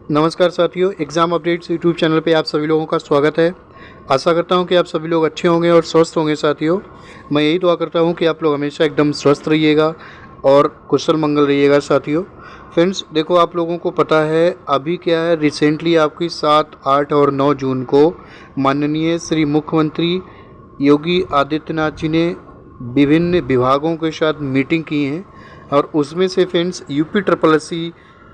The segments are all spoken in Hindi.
नमस्कार साथियों, एग्ज़ाम अपडेट्स यूट्यूब चैनल पे आप सभी लोगों का स्वागत है। आशा करता हूं कि आप सभी लोग अच्छे होंगे और स्वस्थ होंगे। साथियों, मैं यही दुआ करता हूं कि आप लोग हमेशा एकदम स्वस्थ रहिएगा और कुशल मंगल रहिएगा। साथियों फ्रेंड्स, देखो आप लोगों को पता है अभी क्या है, रिसेंटली आपकी 7, 8 और 9 जून को माननीय श्री मुख्यमंत्री योगी आदित्यनाथ जी ने विभिन्न विभागों के साथ मीटिंग की है और उसमें से फ्रेंड्स UPSSC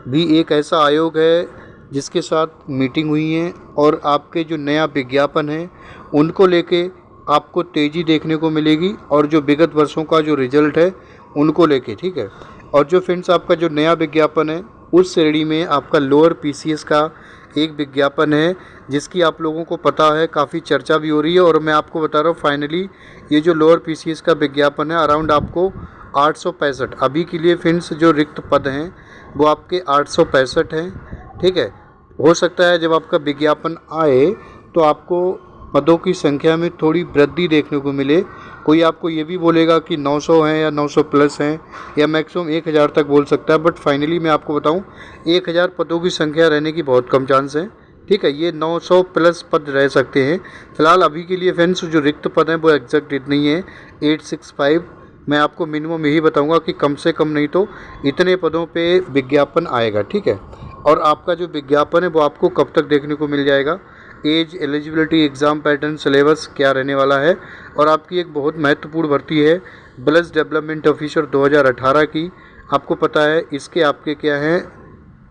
भी एक ऐसा आयोग है जिसके साथ मीटिंग हुई है और आपके जो नया विज्ञापन है उनको लेके आपको तेज़ी देखने को मिलेगी और जो विगत वर्षों का जो रिजल्ट है उनको लेके, ठीक है। और जो फ्रेंड्स आपका जो नया विज्ञापन है उस श्रेणी में आपका लोअर PCS का एक विज्ञापन है जिसकी आप लोगों को पता है काफ़ी चर्चा भी हो रही है। और मैं आपको बता रहा हूँ फाइनली ये जो लोअर PCS का विज्ञापन है अराउंड आपको 865 अभी के लिए फ्रेंड्स जो रिक्त पद हैं वो आपके 865 हैं, ठीक है। हो सकता है जब आपका विज्ञापन आए तो आपको पदों की संख्या में थोड़ी वृद्धि देखने को मिले। कोई आपको ये भी बोलेगा कि 900 हैं या 900 प्लस हैं या मैक्सिमम 1000 तक बोल सकता है, बट फाइनली मैं आपको बताऊं 1000 पदों की संख्या रहने की बहुत कम चांस है, ठीक है। ये 900 प्लस पद रह सकते हैं। फिलहाल अभी के लिए फ्रेंड्स जो रिक्त पद हैं वो एग्जैक्ट इतनी ही है 865। मैं आपको मिनिमम यही बताऊंगा कि कम से कम नहीं तो इतने पदों पे विज्ञापन आएगा, ठीक है। और आपका जो विज्ञापन है वो आपको कब तक देखने को मिल जाएगा, age, eligibility, exam pattern, syllabus क्या रहने वाला है। और आपकी एक बहुत महत्वपूर्ण भर्ती है विलेज डेवलपमेंट ऑफिसर 2018 की। आपको पता है इसके आपके क्या हैं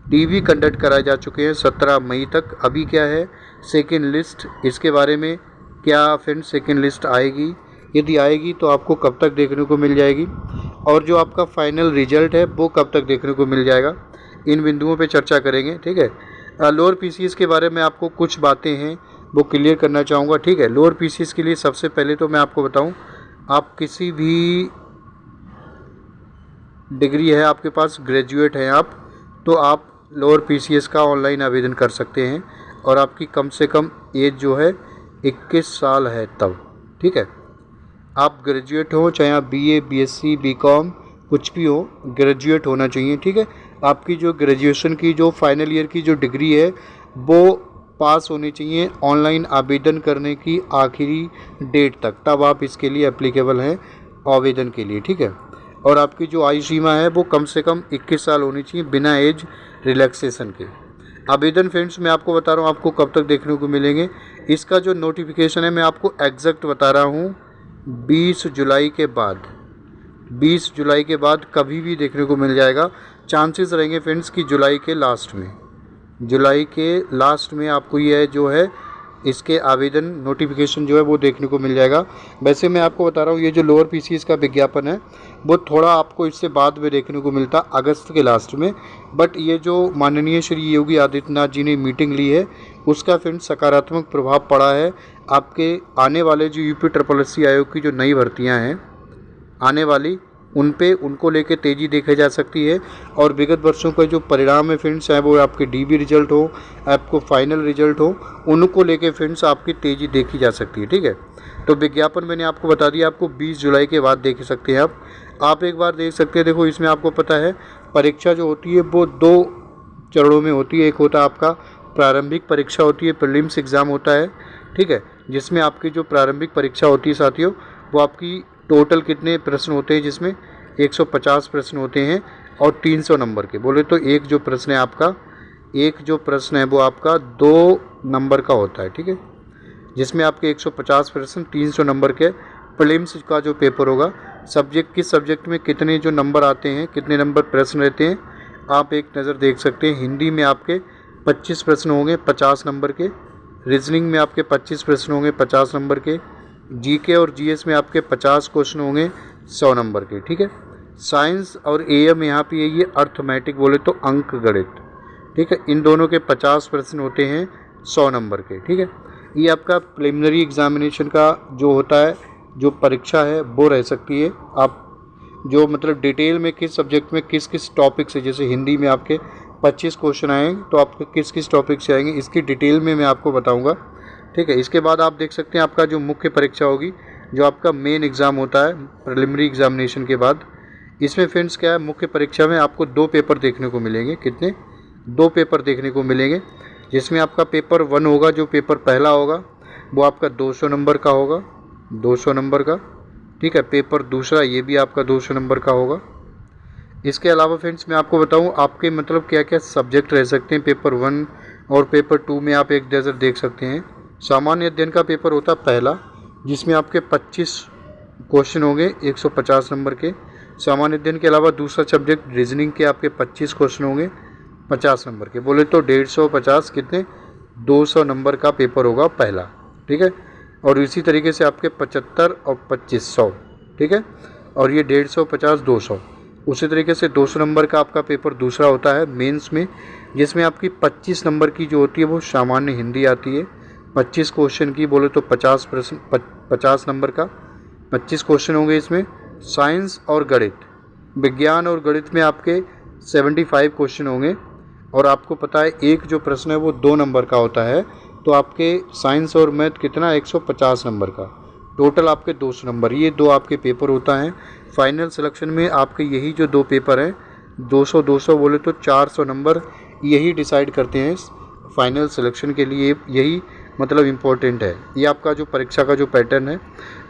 DV कंडक्ट कराए जा चुके हैं 17 मई तक। अभी क्या है सेकेंड लिस्ट, इसके बारे में क्या फ्रेंड्स सेकेंड लिस्ट आएगी, यदि आएगी तो आपको कब तक देखने को मिल जाएगी और जो आपका फाइनल रिजल्ट है वो कब तक देखने को मिल जाएगा, इन बिंदुओं पे चर्चा करेंगे, ठीक है। लोअर PCS के बारे में आपको कुछ बातें हैं वो क्लियर करना चाहूँगा, ठीक है। लोअर PCS के लिए सबसे पहले तो मैं आपको बताऊँ, आप किसी भी डिग्री है आपके पास, ग्रेजुएट हैं आप, तो आप लोअर PCS का ऑनलाइन आवेदन कर सकते हैं और आपकी कम से कम एज जो है 21 साल है तब, ठीक है। आप ग्रेजुएट हो, चाहे आप BA, BSc, BCom कुछ भी हो, ग्रेजुएट होना चाहिए, ठीक है। आपकी जो ग्रेजुएशन की जो फाइनल ईयर की जो डिग्री है वो पास होनी चाहिए ऑनलाइन आवेदन करने की आखिरी डेट तक, तब आप इसके लिए एप्लीकेबल हैं आवेदन के लिए, ठीक है। और आपकी जो आयु सीमा है वो कम से कम 21 साल होनी चाहिए बिना एज रिलैक्सेशन के। आवेदन फ्रेंड्स मैं आपको बता रहा हूँ आपको कब तक देखने को मिलेंगे। इसका जो नोटिफिकेशन है मैं आपको एग्जैक्ट बता रहा हूँ 20 जुलाई के बाद, 20 जुलाई के बाद कभी भी देखने को मिल जाएगा। चांसेस रहेंगे फ्रेंड्स कि जुलाई के लास्ट में आपको ये जो है इसके आवेदन नोटिफिकेशन जो है वो देखने को मिल जाएगा। वैसे मैं आपको बता रहा हूँ ये जो लोअर PCS का विज्ञापन है वो थोड़ा आपको इससे बाद में देखने को मिलता अगस्त के लास्ट में, बट ये जो माननीय श्री योगी आदित्यनाथ जी ने मीटिंग ली है उसका फ्रेंड्स सकारात्मक प्रभाव पड़ा है। आपके आने वाले जो UPSSC आयोग की जो नई भर्तियाँ हैं आने वाली उन पे उनको लेके तेज़ी देखी जा सकती है। और विगत वर्षों का जो परिणाम है फ्रेंड्स, चाहे वो आपके DB रिजल्ट हो, आपको फाइनल रिजल्ट हो, उनको लेके फ्रेंड्स आपकी तेज़ी देखी जा सकती है, ठीक है। तो विज्ञापन मैंने आपको बता दिया, आपको 20 जुलाई के बाद देख सकते हैं आप एक बार देख सकते हैं। देखो इसमें आपको पता है परीक्षा जो होती है वो 2 चरणों में होती है। एक होता है आपका प्रारंभिक परीक्षा होती है, प्रीलिम्स एग्ज़ाम होता है, ठीक है, जिसमें आपकी जो प्रारंभिक परीक्षा होती है साथियों वो आपकी टोटल कितने प्रश्न होते हैं, जिसमें 150 प्रश्न होते हैं और 300 नंबर के। बोले तो एक जो प्रश्न है वो आपका 2 नंबर का होता है, ठीक है, जिसमें आपके 150 प्रश्न 300 नंबर के। प्रीलिम्स का जो पेपर होगा किस सब्जेक्ट में कितने जो नंबर आते हैं, कितने नंबर प्रश्न रहते हैं, आप एक नज़र देख सकते हैं। हिंदी में आपके 25 प्रश्न होंगे 50 नंबर के, रीजनिंग में आपके 25 प्रश्न होंगे 50 नंबर के, GK और GS में आपके 50 क्वेश्चन होंगे 100 नंबर के, ठीक है। साइंस और AM यहाँ पे ये अर्थमेटिक बोले तो अंक गणित, ठीक है, इन दोनों के 50 प्रश्न होते हैं 100 नंबर के, ठीक है। ये आपका प्रिलिमिनरी एग्जामिनेशन का जो होता है जो परीक्षा है वो रह सकती है। आप जो मतलब डिटेल में किस सब्जेक्ट में किस किस टॉपिक से, जैसे हिंदी में आपके 25 क्वेश्चन आएंगे तो आपके किस किस टॉपिक से आएंगे इसकी डिटेल में मैं आपको बताऊँगा, ठीक है। इसके बाद आप देख सकते हैं आपका जो मुख्य परीक्षा होगी, जो आपका मेन एग्ज़ाम होता है प्रिलिमिनरी एग्जामिनेशन के बाद, इसमें फ्रेंड्स क्या है मुख्य परीक्षा में आपको 2 पेपर देखने को मिलेंगे। कितने? दो पेपर देखने को मिलेंगे, जिसमें आपका पेपर 1 होगा, जो पेपर पहला होगा वो आपका 200 नंबर का होगा, 200 नंबर का, ठीक है। पेपर दूसरा ये भी आपका 200 नंबर का होगा। इसके अलावा फ्रेंड्स मैं आपको बताऊं आपके मतलब क्या क्या सब्जेक्ट रह सकते हैं पेपर 1 और पेपर 2 में। आप एक नज़र देख सकते हैं, सामान्य अध्ययन का पेपर होता है पहला, जिसमें आपके 25 क्वेश्चन होंगे 150 नंबर के। सामान्य अध्ययन के अलावा दूसरा सब्जेक्ट रीजनिंग के आपके 25 क्वेश्चन होंगे 50 नंबर के। बोले तो 150 कितने 200 नंबर का पेपर होगा पहला, ठीक है। और इसी तरीके से आपके 75 और 2500, ठीक है। और ये 150 200, उसी तरीके से 200 नंबर का आपका पेपर दूसरा होता है मेंस में, जिसमें आपकी 25 नंबर की जो होती है वो सामान्य हिंदी आती है। 25 क्वेश्चन की बोले तो 50 नंबर का 25 क्वेश्चन होंगे इसमें। साइंस और गणित, विज्ञान और गणित में आपके 75 क्वेश्चन होंगे। और आपको पता है एक जो प्रश्न है वो 2 नंबर का होता है, तो आपके साइंस और मैथ कितना 150 नंबर का, टोटल आपके 200 नंबर। ये दो आपके पेपर होता है फाइनल सिलेक्शन में। आपके यही जो 2 पेपर हैं 200 बोले तो 400 नंबर, यही डिसाइड करते हैं फाइनल सिलेक्शन के लिए। यही मतलब इम्पोर्टेंट है, ये आपका जो परीक्षा का जो पैटर्न है।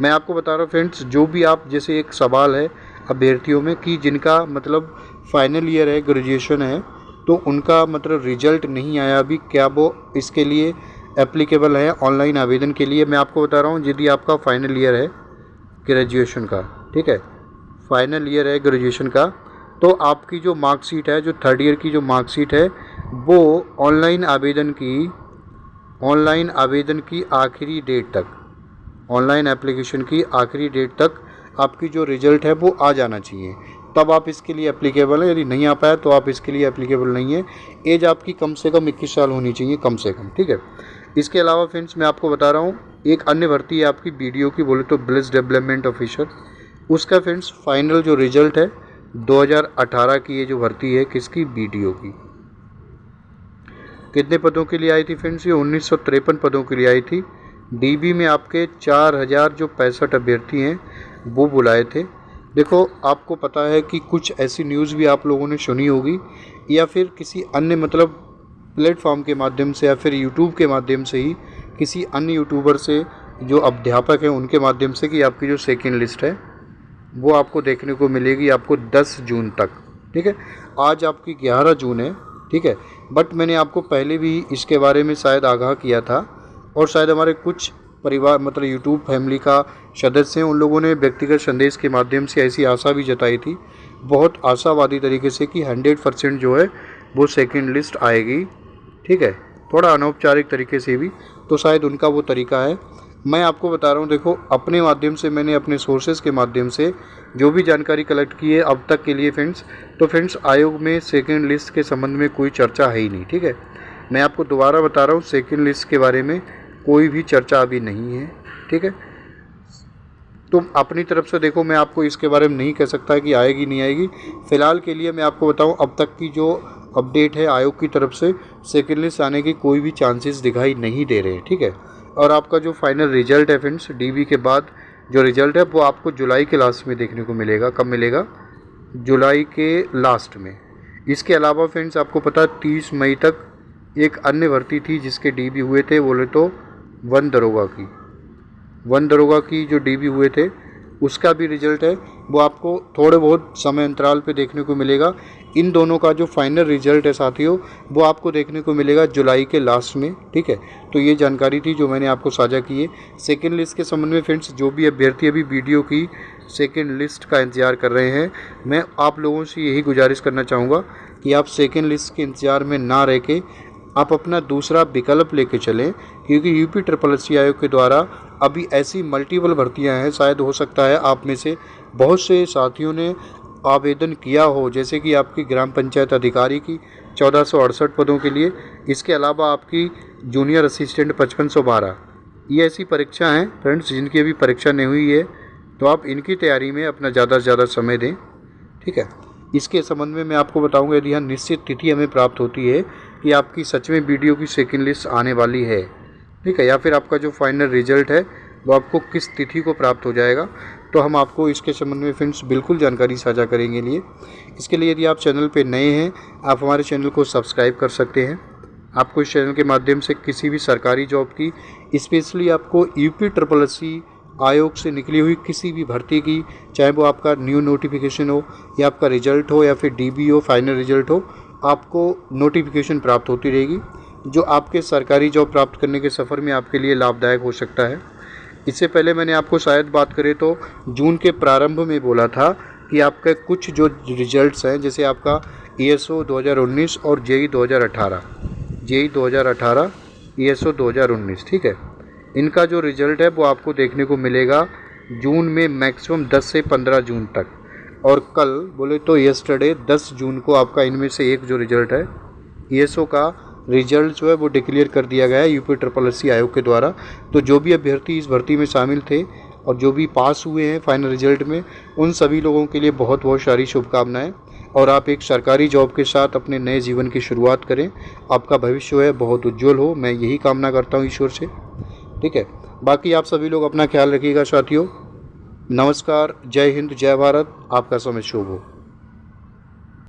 मैं आपको बता रहा हूँ फ्रेंड्स, जो भी आप जैसे एक सवाल है अभ्यर्थियों में कि जिनका मतलब फाइनल ईयर है, ग्रेजुएशन है, तो उनका मतलब रिजल्ट नहीं आया अभी, क्या वो इसके लिए एप्लीकेबल है ऑनलाइन आवेदन के लिए। मैं आपको बता रहा हूँ यदि आपका फाइनल ईयर है ग्रेजुएशन का, ठीक है, फाइनल ईयर है ग्रेजुएशन का, तो आपकी जो मार्कशीट है, जो 3rd ईयर की जो मार्कशीट है, वो ऑनलाइन आवेदन की आखिरी डेट तक, ऑनलाइन एप्लीकेशन की आखिरी डेट तक आपकी जो रिज़ल्ट है वो आ जाना चाहिए, तब आप इसके लिए एप्लीकेबल है। यदि नहीं आ पाया तो आप इसके लिए एप्लीकेबल नहीं है। एज आपकी कम से कम 21 साल होनी चाहिए, कम से कम, ठीक है। इसके अलावा फ्रेंड्स मैं आपको बता रहा हूँ एक अन्य भर्ती है आपकी बीडीओ की, बोले तो विलेज डेवलपमेंट ऑफिसर। उसका फ्रेंड्स फाइनल जो रिज़ल्ट है 2018 की ये जो भर्ती है किसकी, बीडीओ की। कितने पदों के लिए आई थी फ्रेंड्स, ये 1953 पदों के लिए आई थी। डीबी में आपके 4000 जो 65 अभ्यर्थी हैं वो बुलाए थे। देखो आपको पता है कि कुछ ऐसी न्यूज़ भी आप लोगों ने सुनी होगी, या फिर किसी अन्य मतलब प्लेटफॉर्म के माध्यम से, या फिर यूट्यूब के माध्यम से ही किसी अन्य यूट्यूबर से जो अध्यापक हैं उनके माध्यम से, कि आपकी जो सेकंड लिस्ट है वो आपको देखने को मिलेगी आपको 10 जून तक, ठीक है। आज आपकी 11 जून है, ठीक है। बट मैंने आपको पहले भी इसके बारे में शायद आगाह किया था, और शायद हमारे कुछ परिवार मतलब यूट्यूब फैमिली का सदस्य हैं, उन लोगों ने व्यक्तिगत संदेश के माध्यम से ऐसी आशा भी जताई थी, बहुत आशावादी तरीके से, कि 100% जो है वो सेकंड लिस्ट आएगी, ठीक है। थोड़ा अनौपचारिक तरीके से भी, तो शायद उनका वो तरीका है। मैं आपको बता रहा हूँ, देखो अपने माध्यम से, मैंने अपने सोर्सेज के माध्यम से जो भी जानकारी कलेक्ट की है अब तक के लिए फ्रेंड्स, तो फ्रेंड्स आयोग में सेकंड लिस्ट के संबंध में कोई चर्चा है ही नहीं, ठीक है। मैं आपको दोबारा बता रहा हूँ सेकंड लिस्ट के बारे में कोई भी चर्चा अभी नहीं है, ठीक है। तो अपनी तरफ से देखो, मैं आपको इसके बारे में नहीं कह सकता कि आएगी नहीं आएगी। फ़िलहाल के लिए मैं आपको बताऊं अब तक की जो अपडेट है आयोग की तरफ से, सेकेंड लिस्ट आने की कोई भी चांसेस दिखाई नहीं दे रहे हैं, ठीक है। और आपका जो फाइनल रिजल्ट है फ्रेंड्स, डीबी के बाद जो रिजल्ट है वो आपको जुलाई के लास्ट में देखने को मिलेगा। कब मिलेगा, जुलाई के लास्ट में। इसके अलावा फ्रेंड्स आपको पता 30 मई तक एक अन्य भर्ती थी जिसके डीबी हुए थे, बोले तो वन दरोगा की जो डीबी हुए थे उसका भी रिजल्ट है, वो आपको थोड़े बहुत समय अंतराल पे देखने को मिलेगा। इन दोनों का जो फाइनल रिजल्ट है साथियों, वो आपको देखने को मिलेगा जुलाई के लास्ट में, ठीक है। तो ये जानकारी थी जो मैंने आपको साझा की है सेकेंड लिस्ट के संबंध में। फ्रेंड्स जो भी अभ्यर्थी अभी वीडियो की सेकेंड लिस्ट का इंतज़ार कर रहे हैं, मैं आप लोगों से यही गुजारिश करना चाहूँगा कि आप सेकेंड लिस्ट के इंतज़ार में ना रह के आप अपना दूसरा विकल्प लेके चलें, क्योंकि यूपी SSS आयोग के द्वारा अभी ऐसी मल्टीपल भर्तियां हैं, शायद हो सकता है आप में से बहुत से साथियों ने आवेदन किया हो, जैसे कि आपकी ग्राम पंचायत अधिकारी की 1468 पदों के लिए। इसके अलावा आपकी जूनियर असिस्टेंट 5512, ये ऐसी परीक्षा हैं फ्रेंड्स जिनकी अभी परीक्षा नहीं हुई है, तो आप इनकी तैयारी में अपना ज़्यादा से ज़्यादा समय दें, ठीक है। इसके संबंध में मैं आपको बताऊंगा यदि यहाँ निश्चित तिथि हमें प्राप्त होती है कि आपकी सच में वीडियो की सेकंड लिस्ट आने वाली है, ठीक है, या फिर आपका जो फाइनल रिजल्ट है वो आपको किस तिथि को प्राप्त हो जाएगा, तो हम आपको इसके संबंध में फ्रेंड्स बिल्कुल जानकारी साझा करेंगे। इसके लिए यदि आप चैनल पे नए हैं, आप हमारे चैनल को सब्सक्राइब कर सकते हैं। आपको इस चैनल के माध्यम से किसी भी सरकारी जॉब की, स्पेशली आपको UPSSSC आयोग से निकली हुई किसी भी भर्ती की, चाहे वो आपका न्यू नोटिफिकेशन हो या आपका रिजल्ट हो या फिर DB हो, फाइनल रिजल्ट हो, आपको नोटिफिकेशन प्राप्त होती रहेगी, जो आपके सरकारी जॉब प्राप्त करने के सफ़र में आपके लिए लाभदायक हो सकता है। इससे पहले मैंने आपको शायद बात करें तो जून के प्रारंभ में बोला था कि आपके कुछ जो रिजल्ट्स हैं, जैसे आपका ESO 2019 और JEE 2018, ESO 2019, ठीक है, इनका जो रिज़ल्ट है वो आपको देखने को मिलेगा जून में, मैक्सिमम 10 से 15 जून तक। और कल बोले तो यस्टरडे 10 जून को आपका इनमें से एक जो रिज़ल्ट है ESO का रिज़ल्ट जो है वो डिक्लेयर कर दिया गया है UPSSSC आयोग के द्वारा। तो जो भी अभ्यर्थी इस भर्ती में शामिल थे और जो भी पास हुए हैं फाइनल रिजल्ट में, उन सभी लोगों के लिए बहुत बहुत सारी शुभकामनाएं। और आप एक सरकारी जॉब के साथ अपने नए जीवन की शुरुआत करें, आपका भविष्य है बहुत उज्जवल हो, मैं यही कामना करता हूँ ईश्वर से, ठीक है। बाकी आप सभी लोग अपना ख्याल रखिएगा साथियों। नमस्कार, जय हिंद, जय भारत, आपका समय शुभ हो।